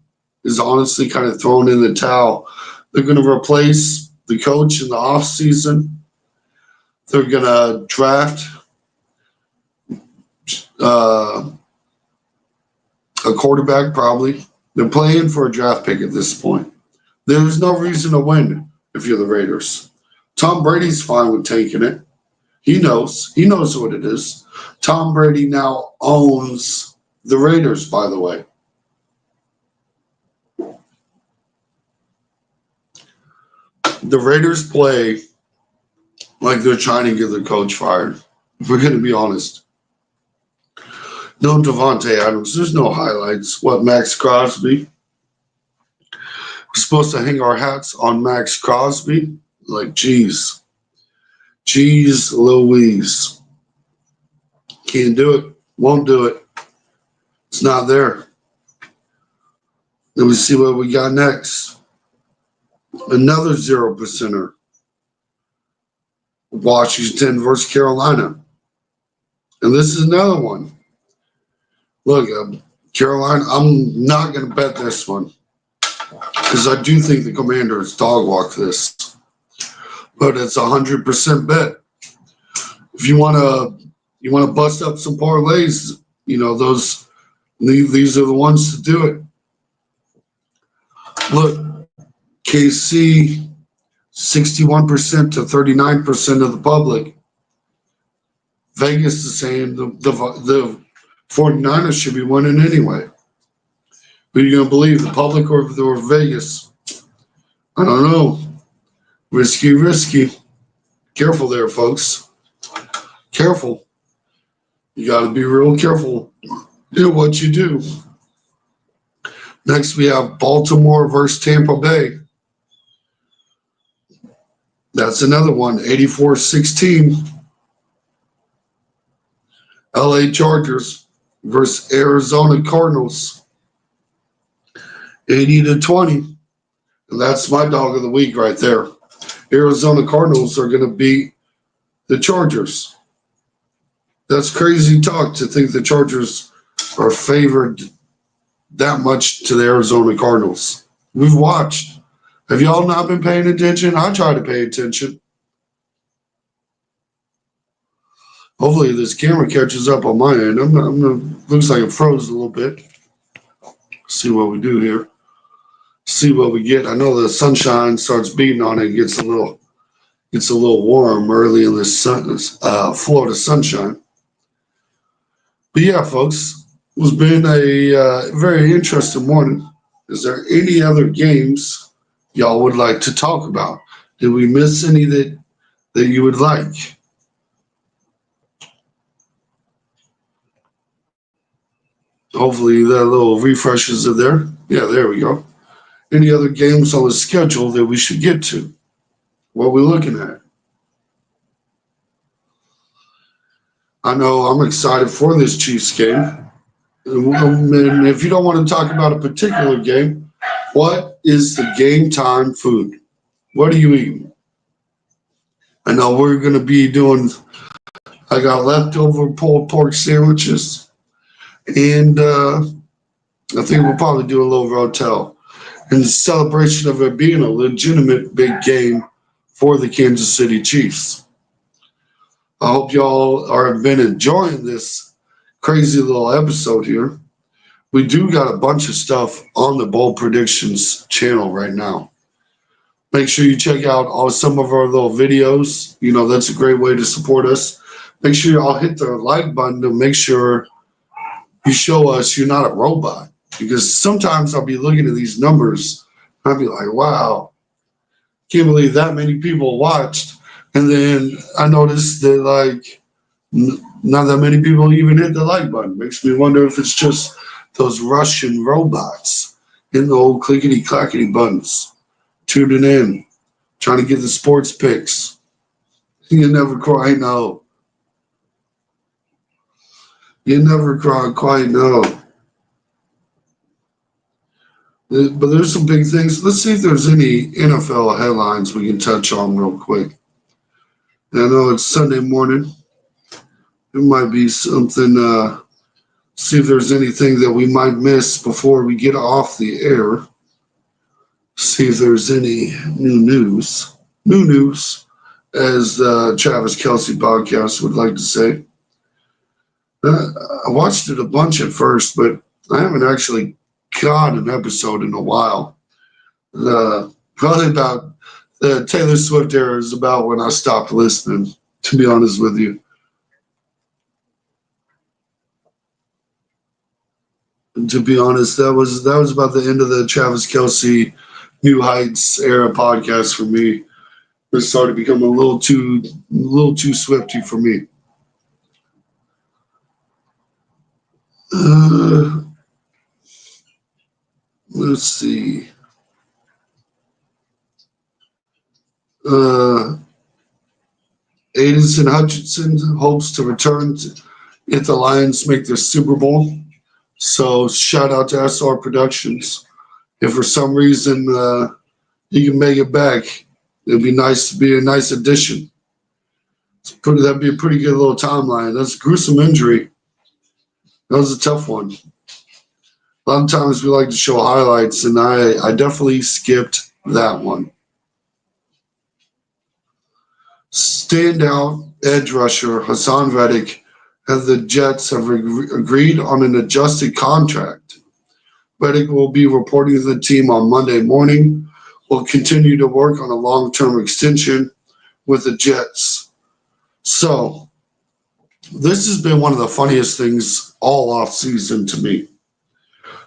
is honestly kind of thrown in the towel. They're going to replace the coach in the offseason. They're going to draft a quarterback, probably. They're playing for a draft pick at this point. There's no reason to win if you're the Raiders. Tom Brady's fine with taking it. He knows what it is. Tom Brady now owns the Raiders, by the way. The Raiders play like they're trying to get their coach fired. If we're going to be honest. No Devontae Adams. There's no highlights. What, Max Crosby? We're supposed to hang our hats on Max Crosby? Like, geez. Jeez Louise. Can't do it. Won't do it. It's not there. Then we see what we got next. Another 0%er. Washington versus Carolina. And this is another one. Look, Carolina, I'm not going to bet this one because I do think the Commanders dog walk this. But it's 100% bet. If you want to bust up some parlays, these are the ones to do it. Look, KC, 61% to 39% of the public. Vegas is saying the 49ers should be winning anyway. Who are you going to believe, the public or Vegas? I don't know. Risky. Careful there, folks. Careful. You got to be real careful in what you do. Next, we have Baltimore versus Tampa Bay. That's another one, 84-16. LA Chargers versus Arizona Cardinals, 80-20. And that's my dog of the week right there. Arizona Cardinals are going to beat the Chargers. That's crazy talk to think the Chargers are favored that much to the Arizona Cardinals. We've watched. Have y'all not been paying attention? I try to pay attention. Hopefully this camera catches up on my end. Looks like it froze a little bit. See what we do here. See what we get. I know the sunshine starts beating on it. It gets a little warm early in this Florida sunshine. But yeah, folks, It's been a very interesting morning. Is there any other games y'all would like to talk about? Did we miss any that you would like? Hopefully that little refreshes are there. Yeah, there we go. Any other games on the schedule that we should get to? What are we looking at? I know I'm excited for this Chiefs game. And if you don't want to talk about a particular game, what is the game time food? What are you eating? I know we're going to be doing, I got leftover pulled pork sandwiches, and I think we'll probably do a little rotel in celebration of it being a legitimate big game for the Kansas City Chiefs. I hope y'all have been enjoying this crazy little episode here. We do got a bunch of stuff on the Bold Predictions channel right now. Make sure you check out some of our little videos. You know, that's a great way to support us. Make sure you all hit the like button to make sure you show us you're not a robot. Because sometimes I'll be looking at these numbers and I'll be like, wow, can't believe that many people watched. And then I noticed that like not that many people even hit the like button. Makes me wonder if it's just those Russian robots in the old clickety clackety buttons, tuning in, trying to get the sports picks. You never quite know. You never quite know. But there's some big things. Let's see if there's any NFL headlines we can touch on real quick. And I know it's Sunday morning. It might be something. See if there's anything that we might miss before we get off the air. See if there's any new news. New news, as Travis Kelce podcast would like to say. I watched it a bunch at first, but I haven't actually got an episode in a while. Probably about the Taylor Swift era is about when I stopped listening, to be honest with you. And to be honest, that was about the end of the Travis Kelce New Heights era podcast for me. It started to become a little too Swifty for me. Let's see. Addison Hutchinson hopes to return if the Lions make their Super Bowl. So shout out to SR Productions. If for some reason he can make it back, it'd be nice to be a nice addition. That'd be a pretty good little timeline. That's a gruesome injury. That was a tough one. A lot of times we like to show highlights, and I definitely skipped that one. Standout edge rusher Hassan Reddick and the Jets have agreed on an adjusted contract. Reddick will be reporting to the team on Monday morning. Will continue to work on a long-term extension with the Jets. So, this has been one of the funniest things all offseason to me.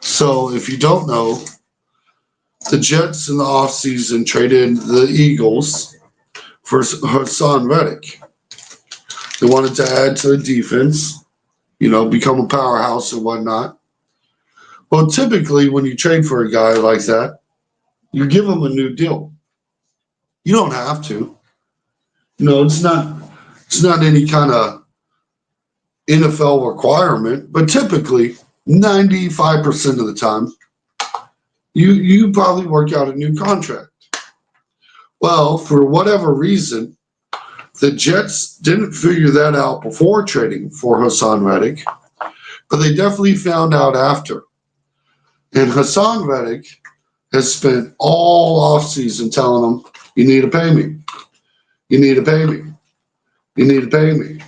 So, if you don't know, the Jets in the offseason traded the Eagles for Hassan Reddick. They wanted to add to the defense, become a powerhouse and whatnot. Well, typically when you trade for a guy like that, you give him a new deal. You don't have to. It's not any kind of NFL requirement, but typically 95% of the time, you probably work out a new contract. Well, for whatever reason, the Jets didn't figure that out before trading for Hassan Reddick, but they definitely found out after. And Hassan Reddick has spent all offseason telling them, you need to pay me. You need to pay me. You need to pay me.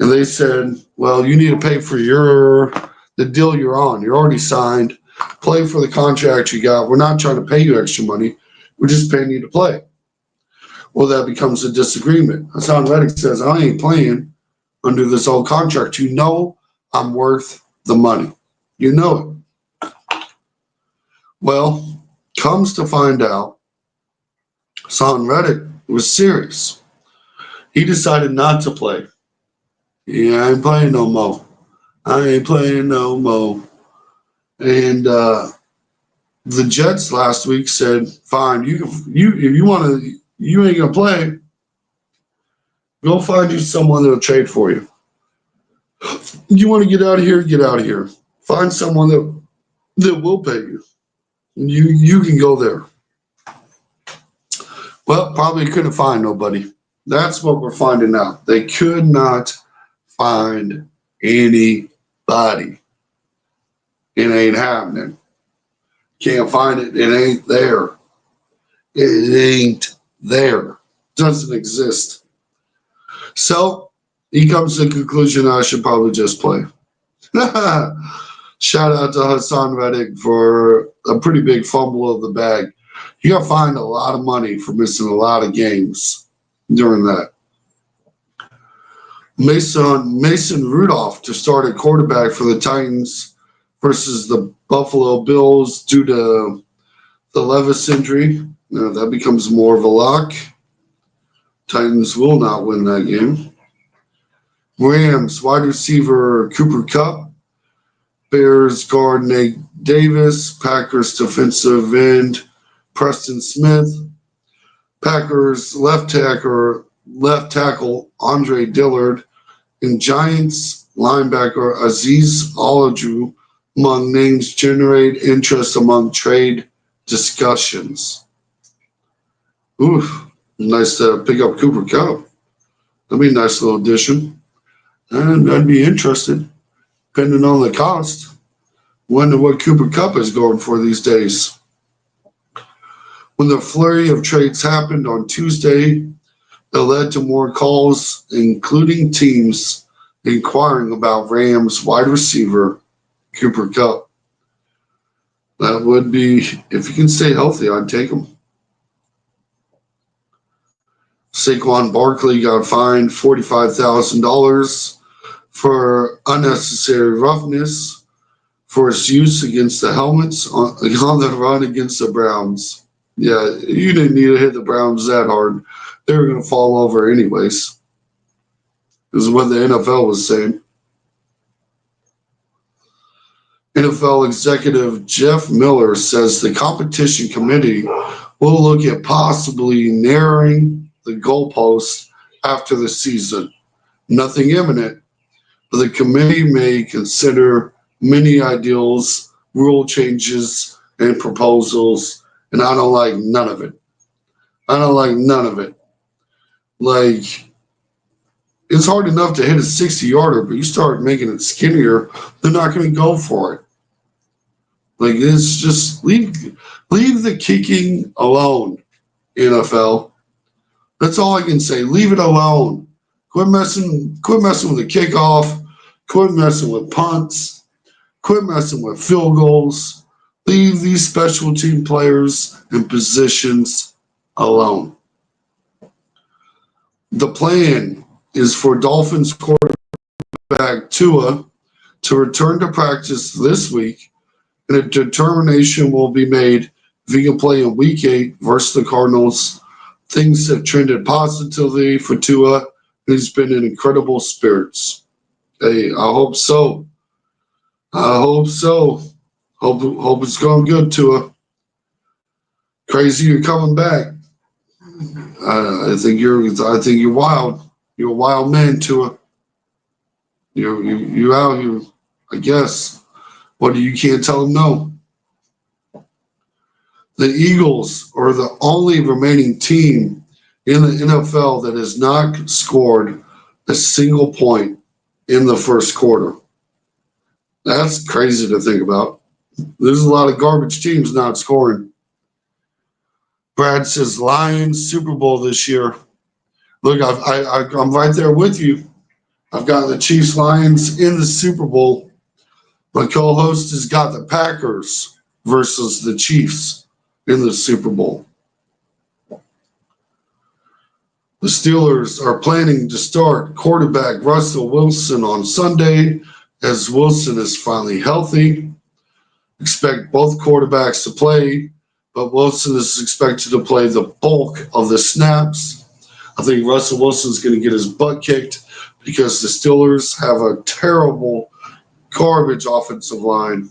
And they said, well, you need to pay for the deal you're on. You're already signed. Play for the contract you got. We're not trying to pay you extra money. We're just paying you to play. Well, that becomes a disagreement. Hassan Reddick says, I ain't playing under this old contract. I'm worth the money. You know it. Well, comes to find out, Hassan Reddick was serious. He decided not to play. Yeah, I ain't playing no more. I ain't playing no more. And the Jets last week said, "Fine, you if you want to, you ain't gonna play. Go find you someone that'll trade for you. You want to get out of here? Get out of here. Find someone that will pay you. You can go there." Well, probably couldn't find nobody. That's what we're finding out. They could not find anybody. It ain't happening. Can't find it. It ain't there. It ain't there. Doesn't exist. So he comes to the conclusion I should probably just play. Shout out to Hassan Reddick for a pretty big fumble of the bag. You got fined a lot of money for missing a lot of games during that. Mason Rudolph to start at quarterback for the Titans versus the Buffalo Bills due to the Levis injury. That becomes more of a lock. Titans will not win that game. Rams wide receiver Cooper Kupp. Bears guard Nate Davis. Packers defensive end Preston Smith. Packers left tackle Andre Dillard. And Giants linebacker Aziz Olaju among names generate interest among trade discussions. Oof, nice to pick up Cooper Kupp. That'd be a nice little addition. And I'd be interested, depending on the cost. Wonder what Cooper Kupp is going for these days. When the flurry of trades happened on Tuesday, it led to more calls, including teams inquiring about Rams wide receiver Cooper Kupp. That would be, if he can stay healthy, I'd take him. Saquon Barkley got fined $45,000 for unnecessary roughness for his use against the helmets on the run against the Browns. Yeah, you didn't need to hit the Browns that hard. They were going to fall over anyways. This is what the NFL was saying. NFL executive Jeff Miller says the competition committee will look at possibly narrowing the goalposts after the season. Nothing imminent, but the committee may consider many ideals, rule changes, and proposals, and I don't like none of it. I don't like none of it. Like, it's hard enough to hit a 60-yarder, but you start making it skinnier, they're not going to go for it. Like, it's just leave the kicking alone, NFL. That's all I can say. Leave it alone. Quit messing with the kickoff. Quit messing with punts. Quit messing with field goals. Leave these special team players and positions alone. The plan is for Dolphins quarterback Tua to return to practice this week, and a determination will be made if he can play in Week 8 versus the Cardinals. Things have trended positively for Tua, and he's been in incredible spirits. Hey, I hope so. I hope so. Hope it's going good, Tua. Crazy you're coming back. I think you're wild. You're a wild man, Tua. You out here, I guess. What you can't tell them no. The Eagles are the only remaining team in the NFL that has not scored a single point in the first quarter. That's crazy to think about. There's a lot of garbage teams not scoring. Brad says Lions Super Bowl this year. Look, I'm right there with you. I've got the Chiefs Lions in the Super Bowl. My co-host has got the Packers versus the Chiefs in the Super Bowl. The Steelers are planning to start quarterback Russell Wilson on Sunday as Wilson is finally healthy. Expect both quarterbacks to play, but Wilson is expected to play the bulk of the snaps. I think Russell Wilson's going to get his butt kicked because the Steelers have a terrible, garbage offensive line,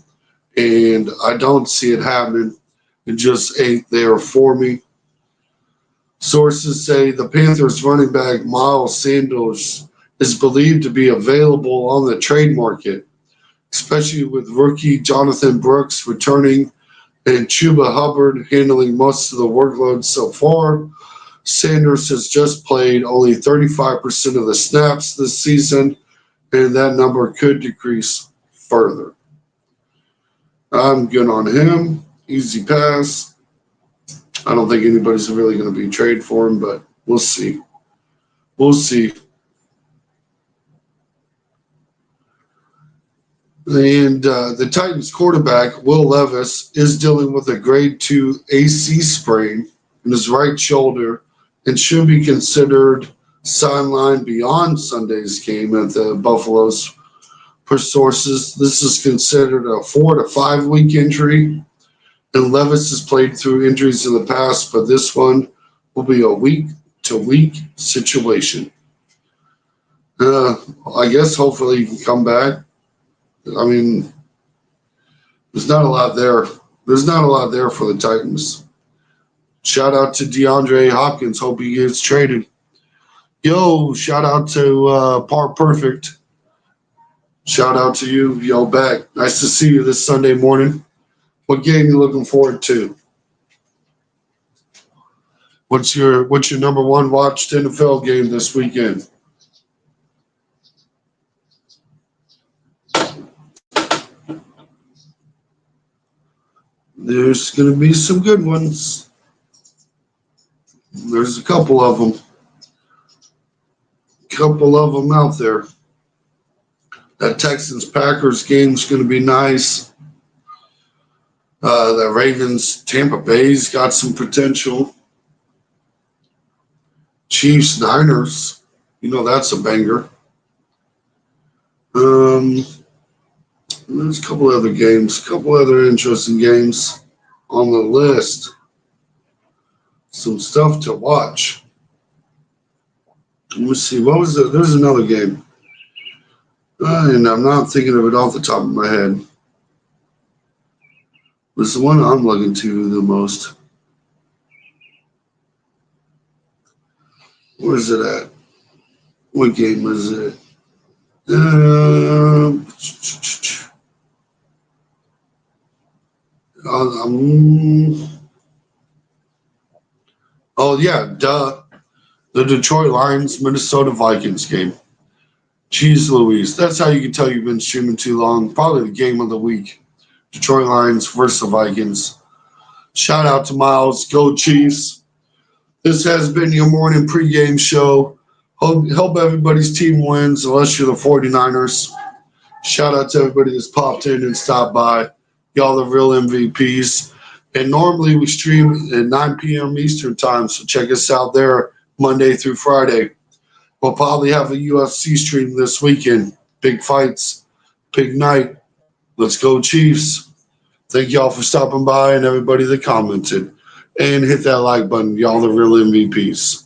and I don't see it happening. It just ain't there for me. Sources say the Panthers running back Miles Sanders is believed to be available on the trade market, especially with rookie Jonathan Brooks returning and Chuba Hubbard handling most of the workload so far. Sanders has just played only 35% of the snaps this season, and that number could decrease further. I'm good on him. Easy pass. I don't think anybody's really going to be traded for him, but we'll see. We'll see. And the Titans quarterback, Will Levis, is dealing with a grade 2 AC sprain in his right shoulder and should be considered sidelined beyond Sunday's game at the Buffaloes. Per sources, this is considered a 4 to 5 week injury. And Levis has played through injuries in the past, but this one will be a week to week situation. I guess hopefully he can come back. I mean, there's not a lot there. There's not a lot there for the Titans. Shout out to DeAndre Hopkins. Hope he gets traded. Yo, shout out to Par Perfect. Shout out to you. Yo, back. Nice to see you this Sunday morning. What game you looking forward to? What's your number one watched NFL game this weekend? There's going to be some good ones. There's a couple of them. Out there. That Texans-Packers game's going to be nice. The Ravens-Tampa Bay's got some potential. Chiefs-Niners, that's a banger. There's a couple other games, a couple other interesting games on the list. Some stuff to watch. Let me see. What was it? There's another game. And I'm not thinking of it off the top of my head. It's the one I'm looking to the most. Where's it at? What game is it? Oh, yeah, duh. The Detroit Lions, Minnesota Vikings game. Jeez Louise. That's how you can tell you've been streaming too long. Probably the game of the week. Detroit Lions versus the Vikings. Shout out to Miles. Go Chiefs. This has been your morning pregame show. Hope everybody's team wins, unless you're the 49ers. Shout out to everybody that's popped in and stopped by. Y'all the real MVPs. And normally we stream at 9 p.m. Eastern time, so check us out there Monday through Friday. We'll probably have a UFC stream this weekend. Big fights, big night. Let's go Chiefs. Thank y'all for stopping by and everybody that commented. And hit that like button. Y'all the real MVPs.